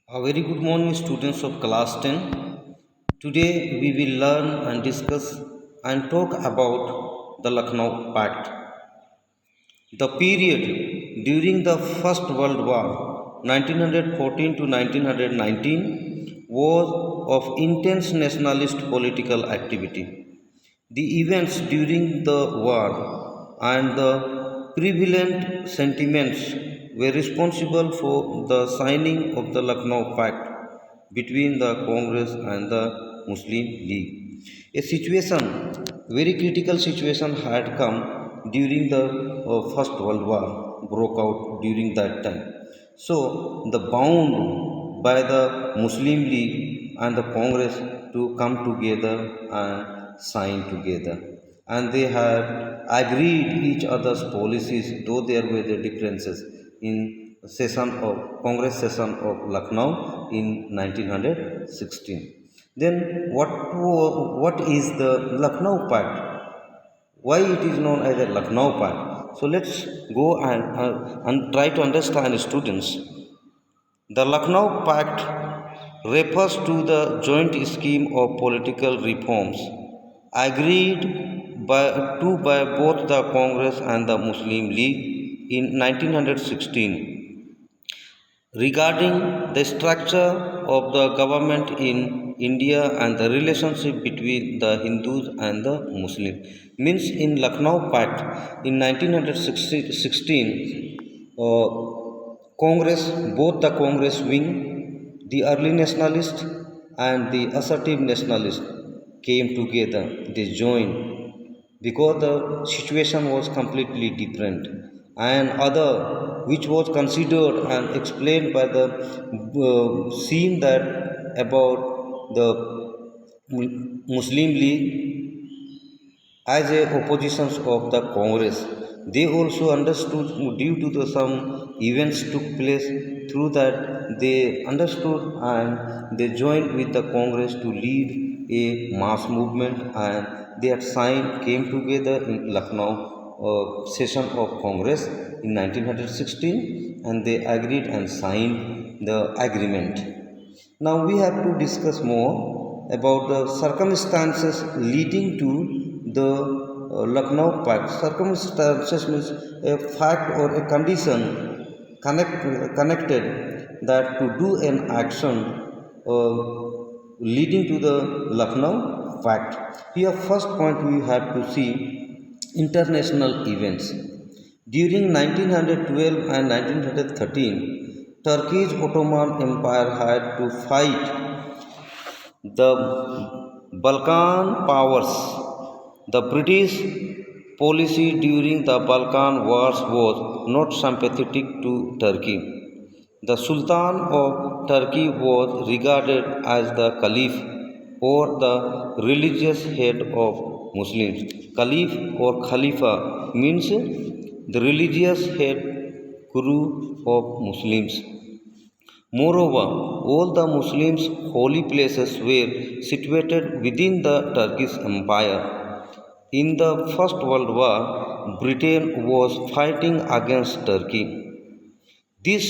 A very good morning, students of class 10. Today we will learn and discuss and talk about the Lucknow Pact. The period during the First World War, 1914 to 1919, was of intense nationalist political activity. The events during the war and the prevalent sentiments were responsible for the signing of the Lucknow Pact between the Congress and the Muslim League. A situation, very critical situation had come during the First World War, broke out during that time. So the bound by the Muslim League and the Congress to come together and sign together. And they had agreed each other's policies, though there were the differences in session of Congress session of Lucknow in 1916. Then what is the Lucknow Pact? Why it is known as a Lucknow Pact? So let's go and try to understand, students. The Lucknow Pact refers to the joint scheme of political reforms agreed by both the Congress and the Muslim League in 1916 regarding the structure of the government in India and the relationship between the Hindus and the Muslims. Means in Lucknow Pact in 1916, Congress, both the Congress wing, the early nationalists and the assertive nationalists came together. They joined because the situation was completely different, and other which was considered and explained by the seen that about the Muslim League as a oppositions of the Congress. They also understood due to the some events took place, through that they understood and they joined with the Congress to lead a mass movement, and they had signed came together in Lucknow session of Congress in 1916, and they agreed and signed the agreement. Now we have to discuss more about the circumstances leading to the Lucknow Pact. Circumstances means a fact or a condition connected that to do an action uh, leading to the Lucknow Pact. Here, first point we have to see international events. During 1912 and 1913, Turkey's Ottoman Empire had to fight the Balkan powers. The British policy during the Balkan Wars was not sympathetic to Turkey. The Sultan of Turkey was regarded as the Caliph or the religious head of Muslims. Caliph or Khalifa means the religious head guru of Muslims. Moreover, all the Muslims' holy places were situated within the Turkish Empire. In the First World War, Britain was fighting against Turkey. This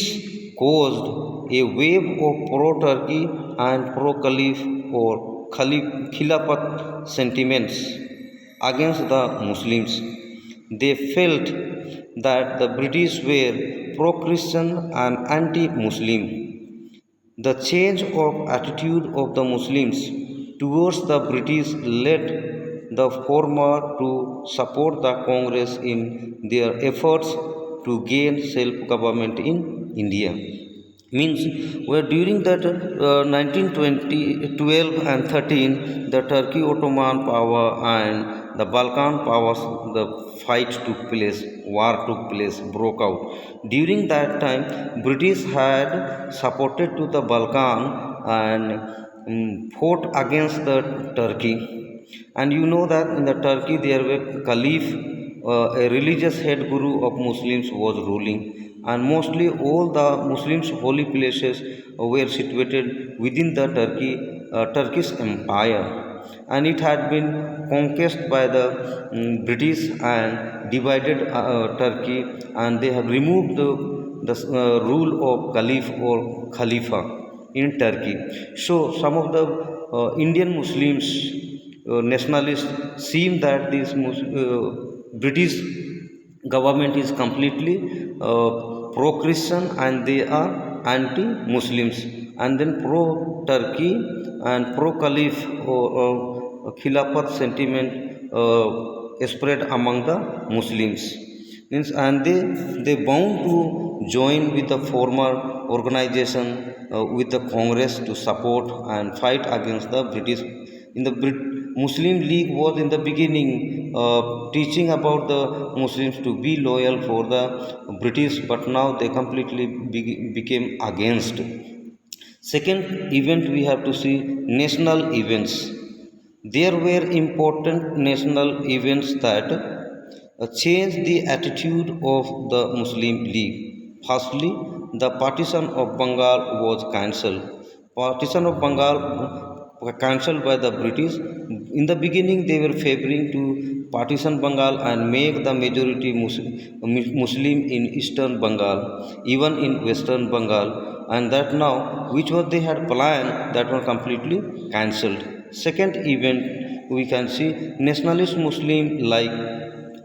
caused a wave of pro-Turkey and pro-Caliph or Khilafat sentiments against the Muslims. They felt that the British were pro-Christian and anti-Muslim. The change of attitude of the Muslims towards the British led the former to support the Congress in their efforts to gain self-government in India. Means where during that 1912 and 13, the Turkey Ottoman power and the Balkan powers, the fight took place, war took place, broke out. During that time, British had supported to the Balkan and fought against the Turkey. And you know that in the Turkey there were Caliph, a religious head guru of Muslims was ruling, and mostly all the Muslims holy places were situated within the Turkish Empire, and it had been conquered by the British and divided Turkey, and they have removed the rule of Caliph or Khalifa. in Turkey. So some of the Indian Muslims nationalists seem that this British government is completely pro-Christian and they are anti-Muslims, and then pro-Turkey and pro-Caliph or Khilafat sentiment spread among the Muslims. Means, and they bound to join with the former organization with the Congress to support and fight against the British. In the Muslim League was in the beginning teaching about the Muslims to be loyal for the British, but now they completely became against. Second event we have to see national events. There were important national events that changed the attitude of the Muslim League. Firstly, the partition of Bengal was cancelled. Partition of Bengal cancelled by the British. In the beginning, they were favoring to partition Bengal and make the majority Muslim in Eastern Bengal, even in Western Bengal, and that now, which was they had planned, that were completely cancelled. Second event we can see nationalist Muslim like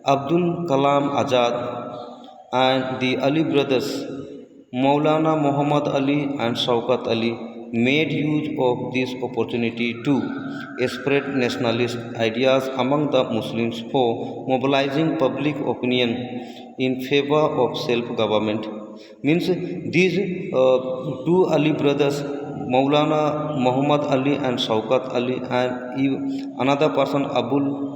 Abdul Kalam Azad and the Ali brothers, Maulana Muhammad Ali and Shaukat Ali, made use of this opportunity to spread nationalist ideas among the Muslims for mobilizing public opinion in favor of self-government. Means these two Ali brothers, Maulana Muhammad Ali and Shaukat Ali, and another person Abul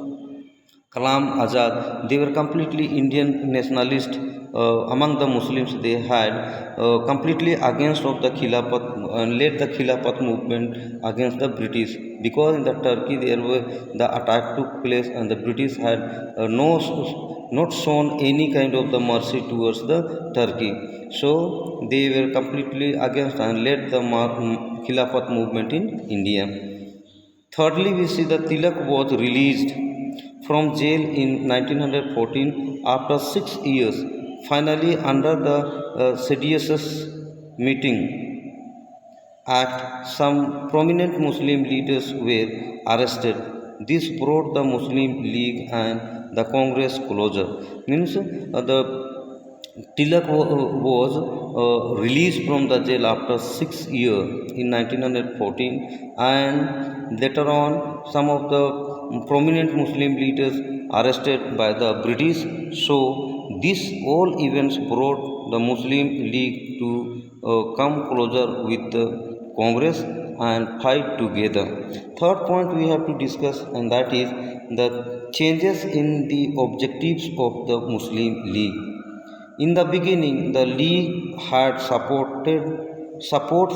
Kalam Azad, they were completely Indian nationalist among the Muslims. They had completely against of the Khilafat and led the Khilafat movement against the British, because in the Turkey there were the attack took place and the British had not shown any kind of the mercy towards the Turkey. So they were completely against and led the Khilafat movement in India. Thirdly, we see that Tilak was released from jail in 1914 after 6 years, finally under the seditious meeting act. Some prominent Muslim leaders were arrested. This brought the Muslim League and the Congress closer. Means the Tilak was released from the jail after 6 years in 1914, and later on some of the prominent Muslim leaders arrested by the British. So these all events brought the Muslim League to come closer with the Congress and fight together. Third point we have to discuss, and that is the changes in the objectives of the Muslim League. In the beginning, the League had support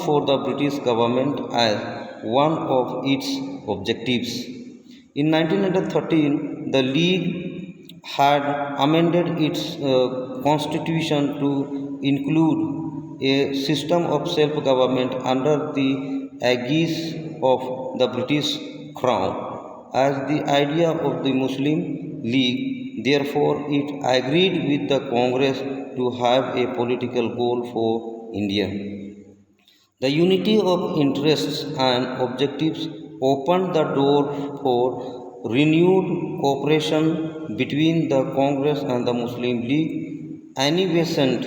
for the British government as one of its objectives. In 1913, the League had amended its constitution to include a system of self-government under the aegis of the British Crown as the idea of the Muslim League. Therefore, it agreed with the Congress to have a political goal for India. The unity of interests and objectives opened the door for renewed cooperation between the Congress and the Muslim League. Annie Besant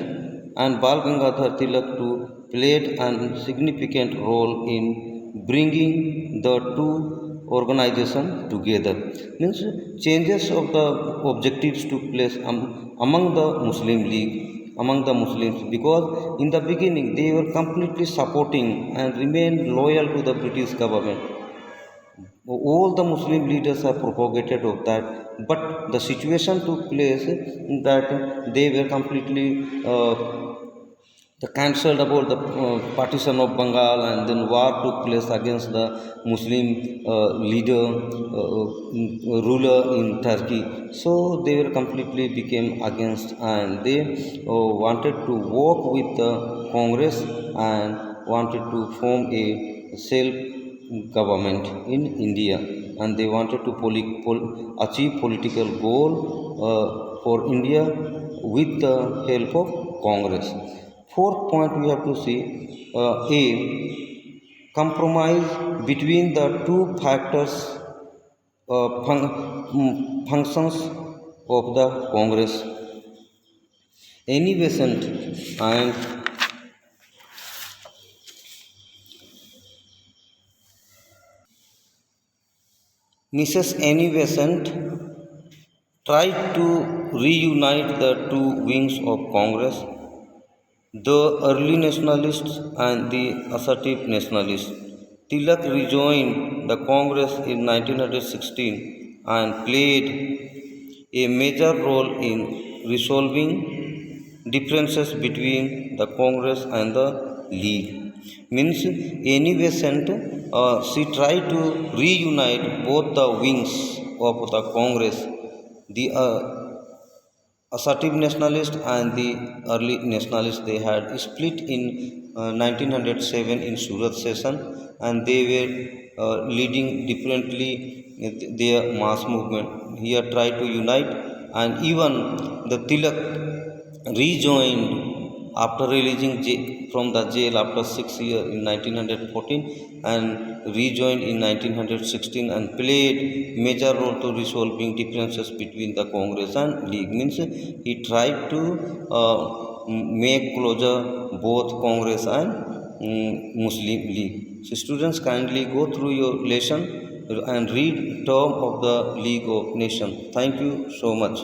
and Bal Gangadhar Tilak too played a significant role in bringing the two organizations together. Means changes of the objectives took place among the Muslim League, among the Muslims, because in the beginning they were completely supporting and remained loyal to the British government. All the Muslim leaders are propagated of that, but the situation took place that they were completely cancelled about the partition of Bengal, and then war took place against the Muslim leader ruler in Turkey. So they were completely became against, and they wanted to work with the Congress and wanted to form a self government in India, and they wanted to achieve political goal for India with the help of Congress. Fourth point we have to see, compromise between the two factors functions of the Congress. Annie Besant and Mrs. Annie Besant tried to reunite the two wings of Congress, the early nationalists and the assertive nationalists. Tilak rejoined the Congress in 1916 and played a major role in resolving differences between the Congress and the League. Means Annie Besant, she tried to reunite both the wings of the Congress, the assertive nationalist and the early nationalists. They had split in 1907 in Surat session, and they were leading differently their mass movement. Here tried to unite, and even the Tilak rejoined after releasing from the jail after 6 years in 1914, and rejoined in 1916 and played major role to resolving differences between the Congress and League. Means he tried to make closer both Congress and Muslim League. So students, kindly go through your lesson and read Term of the League of Nations. Thank you so much.